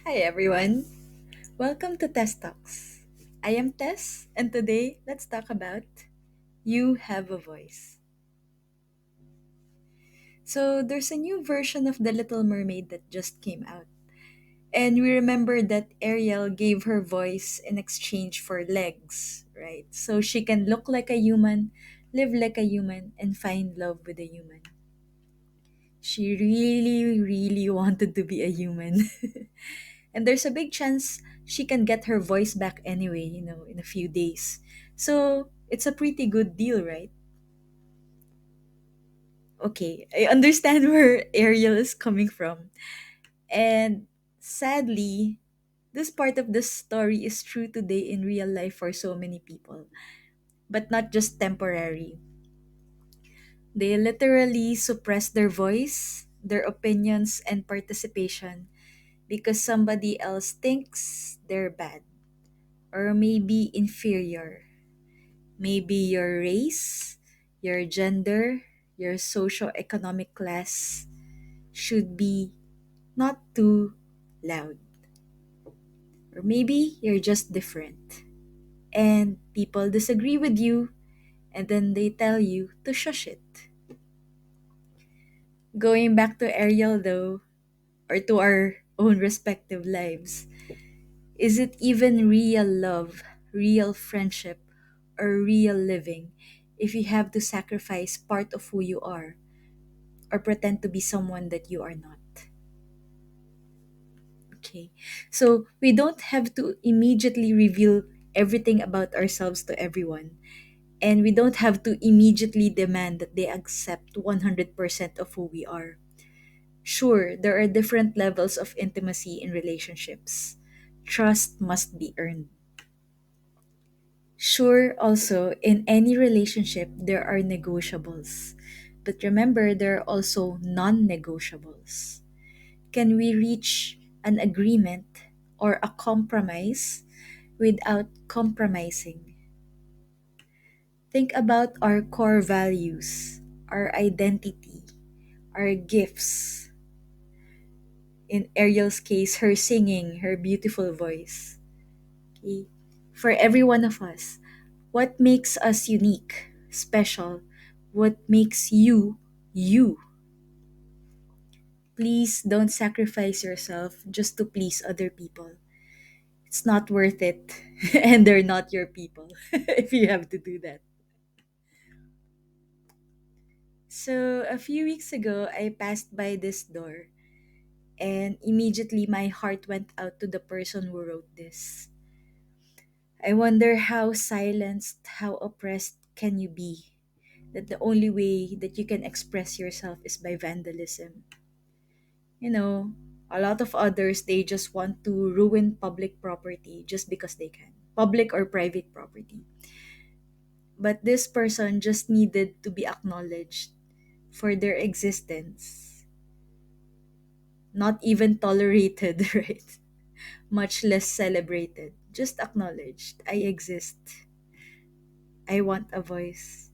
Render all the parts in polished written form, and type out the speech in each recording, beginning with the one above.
Hi everyone, welcome to Tess Talks. I am Tess, and today let's talk about You Have a Voice. So, there's a new version of The Little Mermaid that just came out, and we remember that Ariel gave her voice in exchange for legs, right? So she can look like a human, live like a human, and find love with a human. She really, really wanted to be a human. And there's a big chance she can get her voice back anyway, in a few days. So it's a pretty good deal, right? Okay, I understand where Ariel is coming from. And sadly, this part of the story is true today in real life for so many people, but not just temporary. They literally suppress their voice, their opinions, and participation because somebody else thinks they're bad or maybe inferior. Maybe your race, your gender, your socio-economic class should be not too loud. Or maybe you're just different. And people disagree with you and then they tell you to shush it. Going back to Ariel though, or to our own respective lives, is it even real love, real friendship, or real living if you have to sacrifice part of who you are or pretend to be someone that you are not? Okay. So we don't have to immediately reveal everything about ourselves to everyone. And we don't have to immediately demand that they accept 100% of who we are. Sure, there are different levels of intimacy in relationships. Trust must be earned. Sure, also, in any relationship, there are negotiables. But remember, there are also non negotiables. Can we reach an agreement or a compromise without compromising? Think about our core values, our identity, our gifts. In Ariel's case, her singing, her beautiful voice. Okay? For every one of us, what makes us unique, special, what makes you, you. Please don't sacrifice yourself just to please other people. It's not worth it. And they're not your people if you have to do that. So, a few weeks ago, I passed by this door, and immediately my heart went out to the person who wrote this. I wonder how silenced, how oppressed can you be? That the only way that you can express yourself is by vandalism. You know, a lot of others, they just want to ruin public property just because they can. Public or private property. But this person just needed to be acknowledged for their existence, not even tolerated, right? Much less celebrated. Just acknowledged. I exist. I want a voice.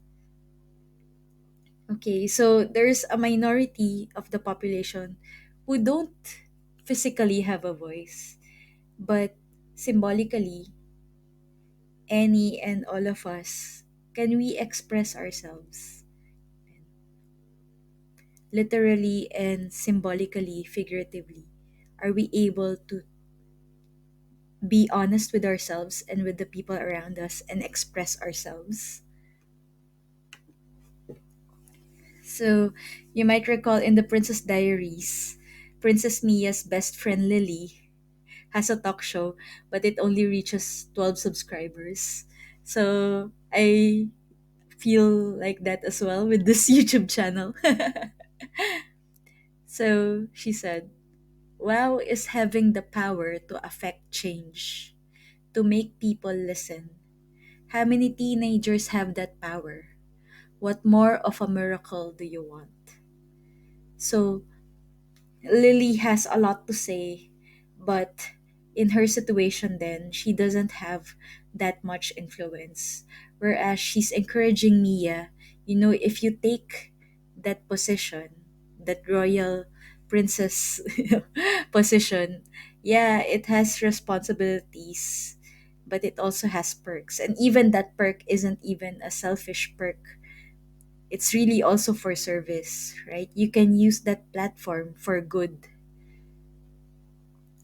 Okay, so there's a minority of the population who don't physically have a voice, but symbolically, any and all of us, can we express ourselves? Literally and symbolically, figuratively. Are we able to be honest with ourselves and with the people around us and express ourselves? So, you might recall in the Princess Diaries, Princess Mia's best friend Lily has a talk show, but it only reaches 12 subscribers. So, I feel like that as well with this YouTube channel. So, she said, "Wow is having the power to affect change, to make people listen. How many teenagers have that power? What more of a miracle do you want?" So, Lily has a lot to say, but in her situation, then she doesn't have that much influence. Whereas she's encouraging Mia, if you take that position, that royal princess position, Yeah, it has responsibilities, but it also has perks. And even that perk isn't even a selfish perk. It's really also for service, right? You can use that platform for good.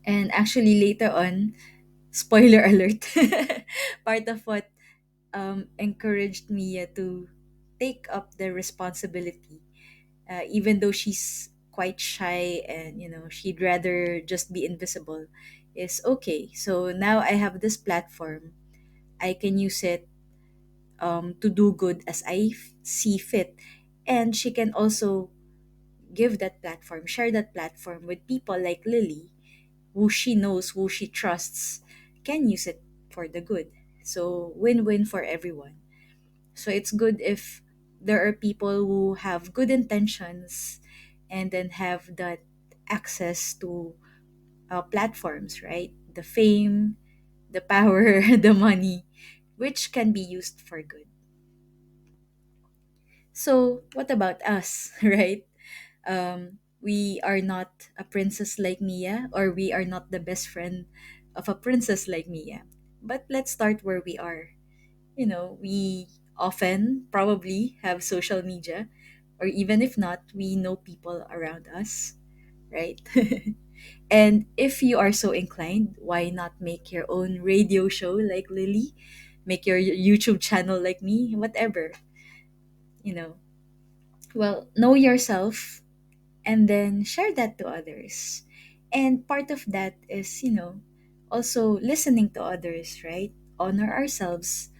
And actually, later on, spoiler alert, part of what encouraged Mia to take up the responsibility, even though she's quite shy and she'd rather just be invisible, is okay. So now I have this platform. I can use it to do good as see fit, and she can also give that platform, share that platform with people like Lily, who she knows, who she trusts, can use it for the good. So win-win for everyone. So it's good if there are people who have good intentions and then have that access to platforms, right? The fame, the power, the money, which can be used for good. So, what about us, right? We are not a princess like Mia, or we are not the best friend of a princess like Mia. But let's start where we are. We often probably have social media, or even if not, we know people around us, right? And if you are so inclined, why not make your own radio show like Lily? Make your YouTube channel like me, whatever, you know. Well, know yourself and then share that to others. And part of that is, also listening to others, right? Honor ourselves,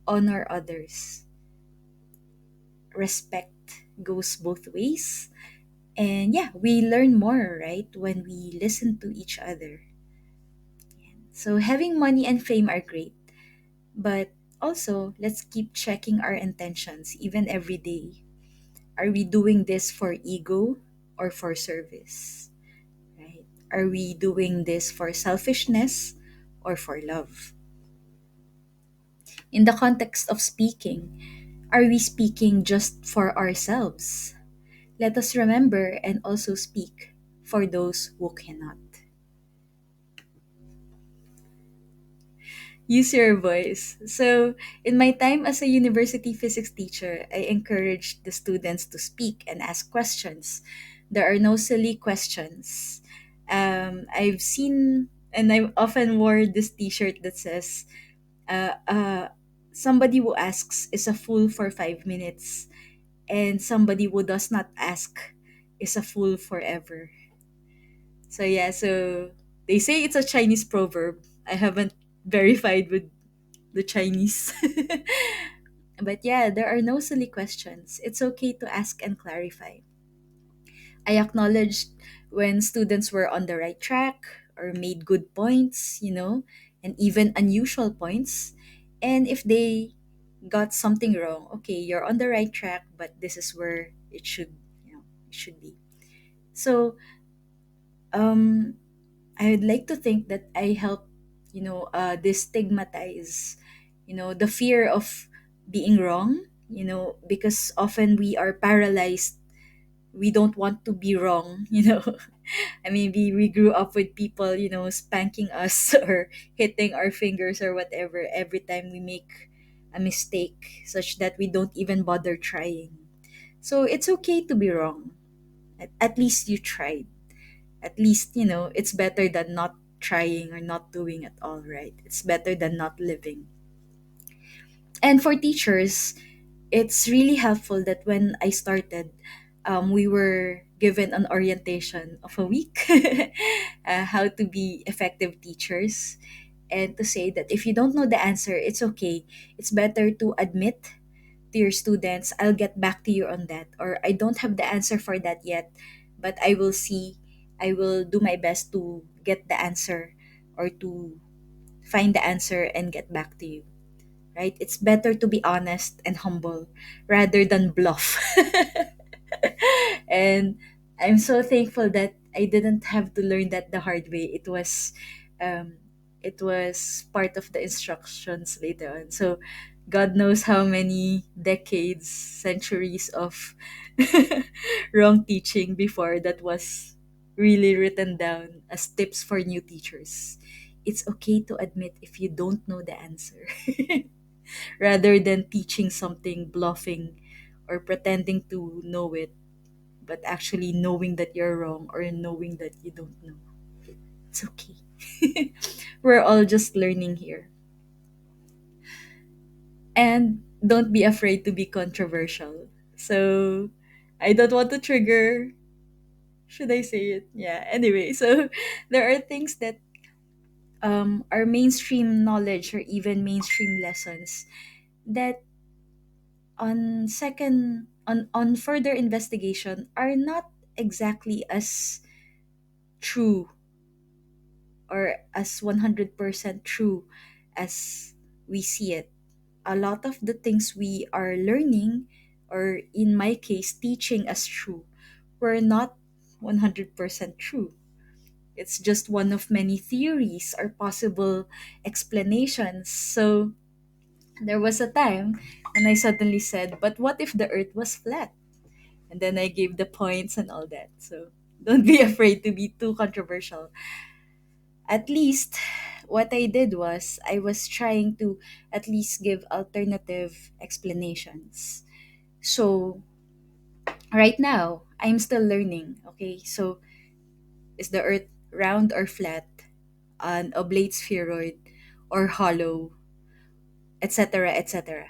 honor others. Respect goes both ways. And yeah, we learn more, right, when we listen to each other. So having money and fame are great, but also let's keep checking our intentions even every day. Are we doing this for ego or for service? Right? Are we doing this for selfishness or for love? In the context of speaking, are we speaking just for ourselves? Let us remember and also speak for those who cannot. Use your voice. So, in my time as a university physics teacher, I encouraged the students to speak and ask questions. There are no silly questions. I've seen, and I often wore this t shirt that says, uh, uh, somebody who asks is a fool for 5 minutes, and somebody who does not ask is a fool forever. So yeah, so they say it's a Chinese proverb. I haven't verified with the Chinese. But yeah, there are no silly questions. It's okay to ask and clarify. I acknowledged when students were on the right track or made good points, and even unusual points. And if they got something wrong, okay, you're on the right track, but this is where it should be. So, um, I would like to think that I help, destigmatize, the fear of being wrong, because often we are paralyzed. We don't want to be wrong, And maybe we grew up with people, spanking us or hitting our fingers or whatever every time we make a mistake, such that we don't even bother trying. So it's okay to be wrong. At least you tried. At least, it's better than not trying or not doing at all, right? It's better than not living. And for teachers, it's really helpful that when I started, we were given an orientation of a week, how to be effective teachers, and to say that if you don't know the answer, it's okay. It's better to admit to your students, I'll get back to you on that, or I don't have the answer for that yet, but I will see, I will do my best to get the answer, or to find the answer and get back to you, right? It's better to be honest and humble rather than bluff. And I'm so thankful that I didn't have to learn that the hard way. Um, it was part of the instructions later on. So God knows how many decades, centuries of wrong teaching before that was really written down as tips for new teachers. It's okay to admit if you don't know the answer rather than teaching something, bluffing, or pretending to know it, but actually knowing that you're wrong or knowing that you don't know. It's okay. We're all just learning here. And don't be afraid to be controversial. So, I don't want to trigger. Should I say it? Yeah. Anyway, so there are things that are mainstream knowledge or even mainstream lessons that on further investigation are not exactly as true or as 100% true as we see it. A lot of the things we are learning, or in my case teaching as true, were not 100% true. It's just one of many theories or possible explanations. So there was a time when I suddenly said, but what if the earth was flat? And then I gave the points and all that. So don't be afraid to be too controversial. At least what I did was I was trying to at least give alternative explanations. So right now, I'm still learning. Okay, so is the earth round or flat, an oblate spheroid, or hollow, etc., etc.?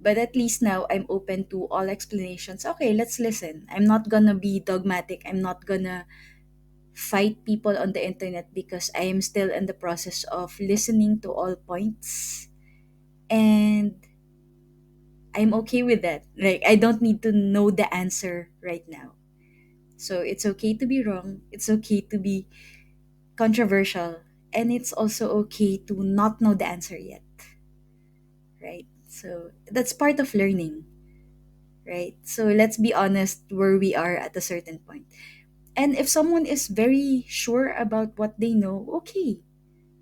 But at least now I'm open to all explanations. Okay, let's listen. I'm not gonna be dogmatic. I'm not gonna fight people on the internet because I am still in the process of listening to all points. And I'm okay with that. Like, I don't need to know the answer right now. So it's okay to be wrong. It's okay to be controversial. And it's also okay to not know the answer yet. Right? So that's part of learning. Right? So let's be honest where we are at a certain point. And if someone is very sure about what they know, okay,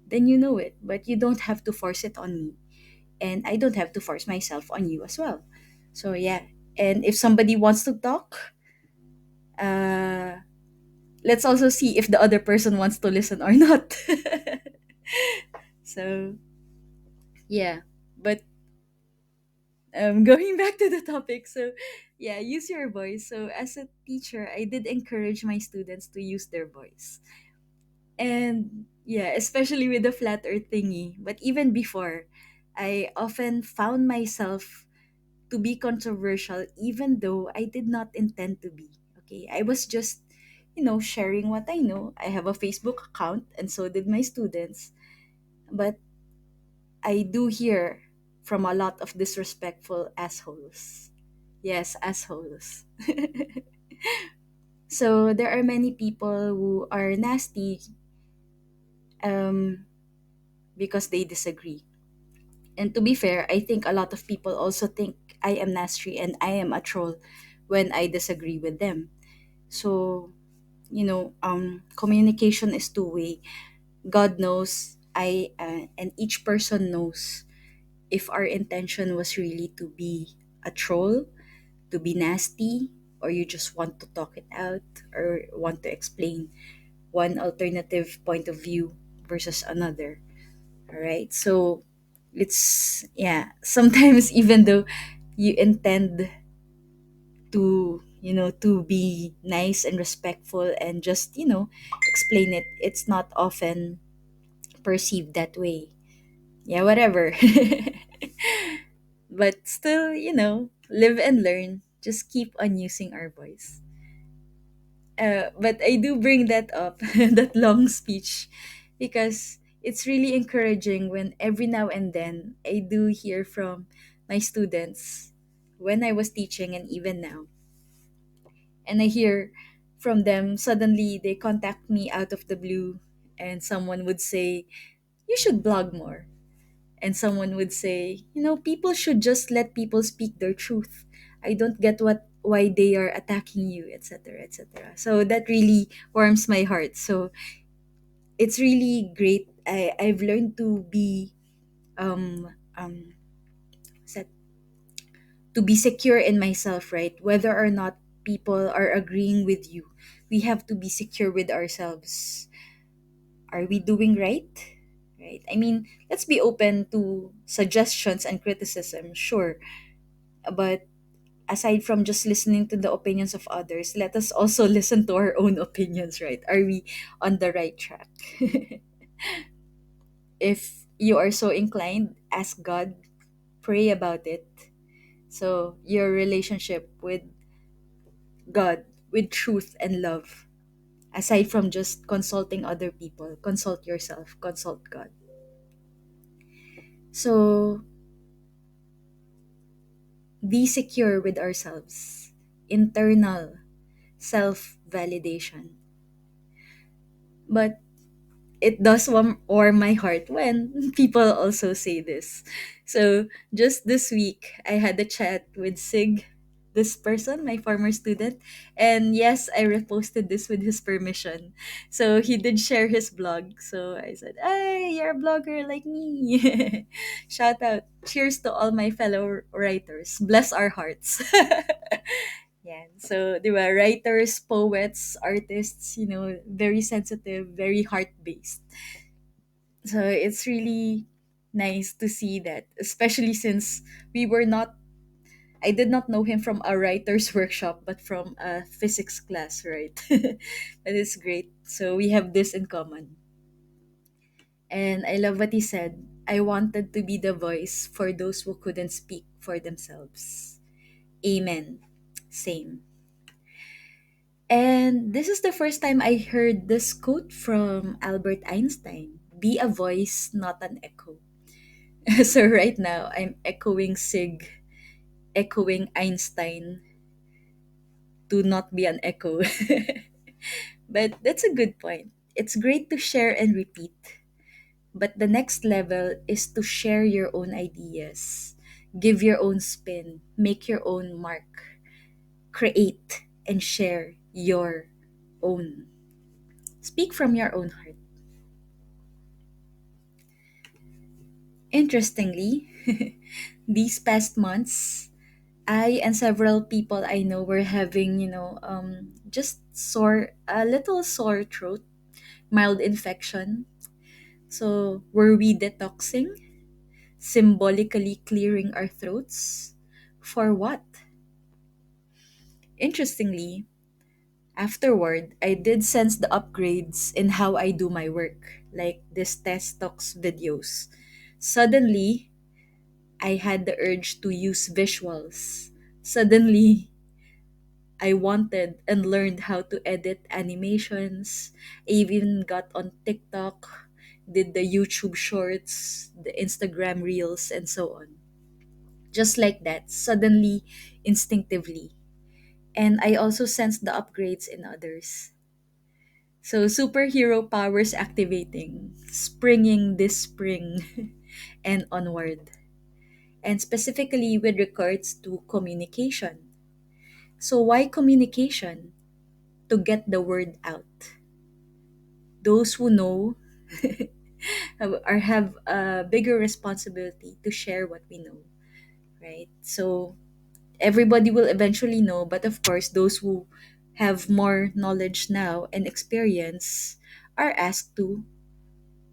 then you know it. But you don't have to force it on me. And I don't have to force myself on you as well. So yeah. And if somebody wants to talk, uh, let's also see if the other person wants to listen or not. So yeah. But going back to the topic, so yeah, use your voice. So as a teacher, I did encourage my students to use their voice. And yeah, especially with the flat earth thingy. But even before, I often found myself to be controversial, even though I did not intend to be. Okay, I was just, sharing what I know. I have a Facebook account, and so did my students. But I do hear from a lot of disrespectful assholes. Yes, assholes. So there are many people who are nasty um, because they disagree. And to be fair, I think a lot of people also think I am nasty and I am a troll when I disagree with them. So, communication is two-way. God knows, and each person knows if our intention was really to be a troll, to be nasty, or you just want to talk it out or want to explain one alternative point of view versus another. All right. So it's, yeah, sometimes even though you intend to be nice and respectful and just, explain it, it's not often perceived that way. Yeah, whatever. But still, live and learn. Just keep on using our voice. But I do bring that up, that long speech, because it's really encouraging when every now and then I do hear from my students when I was teaching and even now. And I hear from them, suddenly they contact me out of the blue, and someone would say, "You should blog more." And someone would say, "People should just let people speak their truth. I don't get why they are attacking you, etc., etc." So that really warms my heart. So it's really great. I've learned to be set to be secure in myself, right? Whether or not people are agreeing with you. We have to be secure with ourselves. Are we doing right? Right? I mean, let's be open to suggestions and criticism, sure. But aside from just listening to the opinions of others, let us also listen to our own opinions, right? Are we on the right track? If you are so inclined, ask God, pray about it. So, your relationship with God, with truth and love, aside from just consulting other people, consult yourself, consult God. So, be secure with ourselves. Internal self validation. But it does warm my heart when people also say this. So just this week, I had a chat with Sig, this person, my former student, and yes, I reposted this with his permission. So he did share his blog. So I said, "Hey, you're a blogger like me." Shout out! Cheers to all my fellow writers. Bless our hearts. Yeah. So, they were writers, poets, artists, very sensitive, very heart-based. So, it's really nice to see that, especially since we were not I did not know him from a writer's workshop, but from a physics class, right? That is great. So, we have this in common. And I love what he said. I wanted to be the voice for those who couldn't speak for themselves. Amen. Same. And this is the first time I heard this quote from Albert Einstein: be a voice, not an echo. So, right now, I'm echoing Sig, echoing Einstein to not be an echo. But that's a good point. It's great to share and repeat. But the next level is to share your own ideas, give your own spin, make your own mark, create and share your own. Speak from your own heart. Interestingly, these past months, I and several people I know were having, just a little sore throat, mild infection. So, were we detoxing, symbolically clearing our throats? For what? Interestingly, afterward, I did sense the upgrades in how I do my work, like this test talks videos. Suddenly, I had the urge to use visuals. Suddenly, I wanted and learned how to edit animations. I even got on TikTok, did the YouTube shorts, the Instagram reels, and so on. Just like that, suddenly, instinctively. And I also sensed the upgrades in others. So, superhero powers activating, springing this spring, and onward. And specifically with regards to communication. So, why communication? To get the word out. Those who know have a bigger responsibility to share what we know, right? So, everybody will eventually know, but of course, those who have more knowledge now and experience are asked to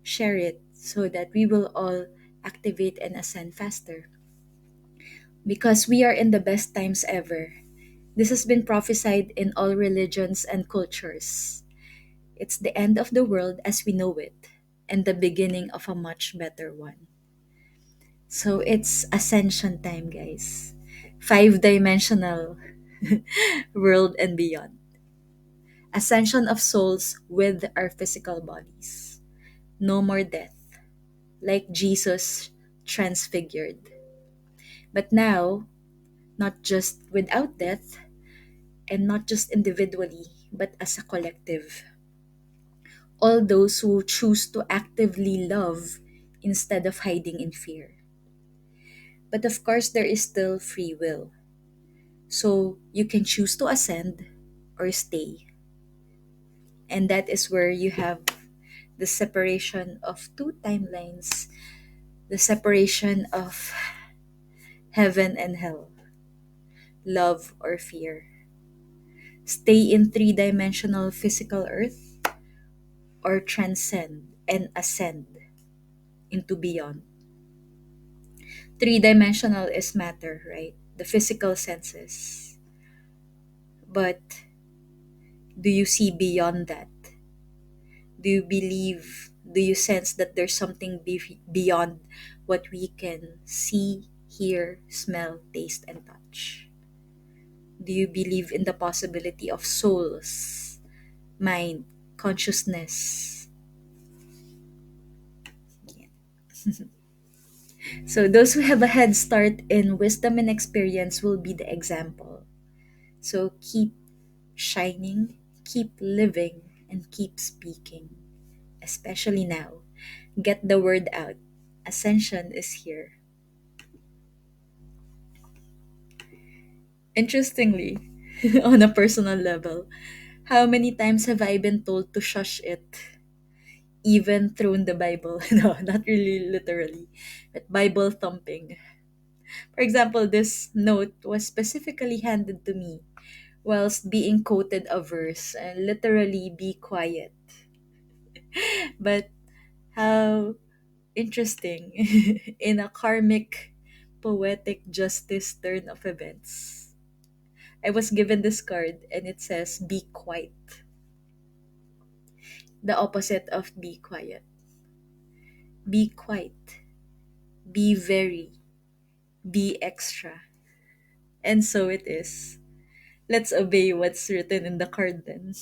share it so that we will all activate and ascend faster. Because we are in the best times ever. This has been prophesied in all religions and cultures. It's the end of the world as we know it and the beginning of a much better one. So it's ascension time, guys. Five-dimensional world and beyond. Ascension of souls with our physical bodies. No more death, like Jesus transfigured. But now, not just without death, and not just individually, but as a collective. All those who choose to actively love instead of hiding in fear. But of course, there is still free will. So you can choose to ascend or stay. And that is where you have the separation of two timelines, the separation of heaven and hell, love or fear. stay in three-dimensional physical earth, or transcend and ascend into beyond. Three-dimensional is matter, right? The physical senses. But do you see beyond that? Do you believe, do you sense that there's something beyond what we can see, hear, smell, taste, and touch? Do you believe in the possibility of souls, mind, consciousness? Yeah. So, those who have a head start in wisdom and experience will be the example. So, keep shining, keep living, and keep speaking, especially now. Get the word out. Ascension is here. Interestingly, on a personal level, how many times have I been told to shush it? Even thrown the Bible. No, not really literally, but Bible thumping. For example, this note was specifically handed to me whilst being quoted a verse and literally be quiet. But how interesting in a karmic, poetic justice turn of events. I was given this card and it says, be quiet. The opposite of be quiet. Be quiet. Be very. Be extra. And so it is. Let's obey what's written in the card then.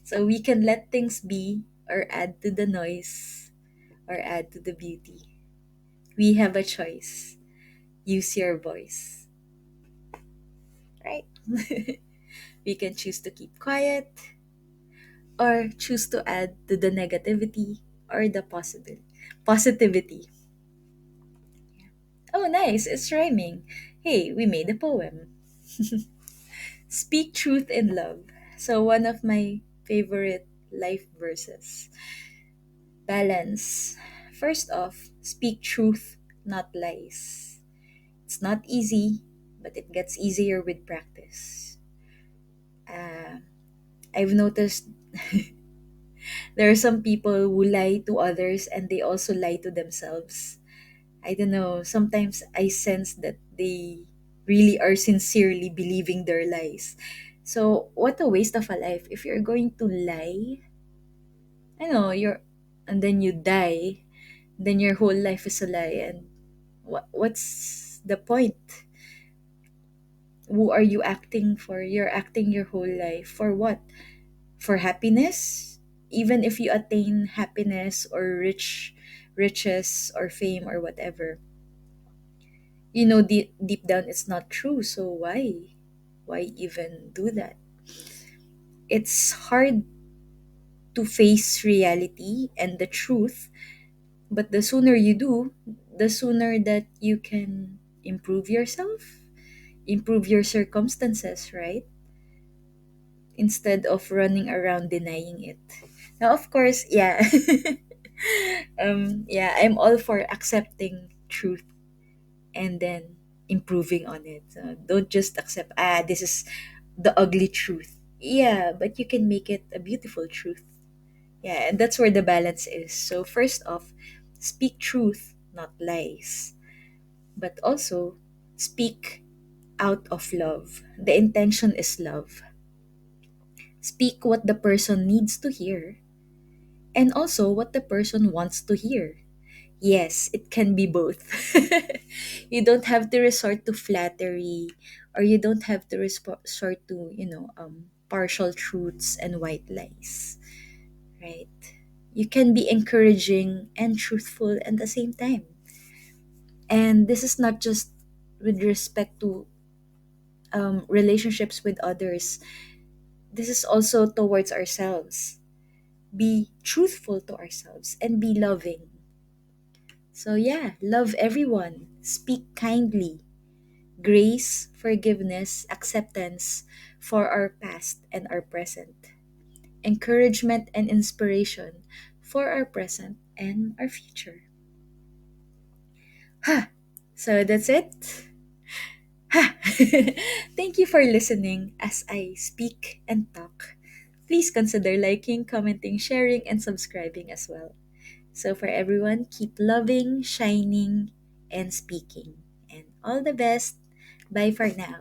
So we can let things be or add to the noise or add to the beauty. We have a choice. Use your voice. Right? We can choose to keep quiet or choose to add to the negativity or the positivity. Oh, nice. It's rhyming. Hey, we made a poem. Speak truth in love. So, one of my favorite life verses. Balance. First off, speak truth, not lies. It's not easy, but it gets easier with practice. Uh, I've noticed there are some people who lie to others and they also lie to themselves. I don't know, sometimes I sense that they really are sincerely believing their lies. So, what a waste of a life. If you're going to lie, I know, and then you die, then your whole life is a lie. And what's the point? Who are you acting for? You're acting your whole life. For what? For happiness? Even if you attain happiness or riches or fame or whatever, you know deep down it's not true. So why even do that? It's hard to face reality and the truth, but the sooner you do, the sooner that you can improve yourself, improve your circumstances, right? Instead of running around denying it. Now, of course, yeah. Yeah, I'm all for accepting truth and then improving on it. Don't just accept, this is the ugly truth. Yeah, but you can make it a beautiful truth. Yeah, and that's where the balance is. So, first off, speak truth, not lies, but also speak out of love. The intention is love. Speak what the person needs to hear and also what the person wants to hear. Yes, it can be both. You don't have to resort to flattery, or you don't have to resort to, partial truths and white lies, right? You can be encouraging and truthful at the same time. And this is not just with respect to relationships with others, this is also towards ourselves. Be truthful to ourselves and be loving. So, yeah, love everyone, speak kindly, grace, forgiveness, acceptance for our past and our present, encouragement and inspiration for our present and our future. Ha! So that's it. Thank you for listening as I speak and talk. Please consider liking, commenting, sharing, and subscribing as well. So, for everyone, keep loving, shining, and speaking. And all the best. Bye for now.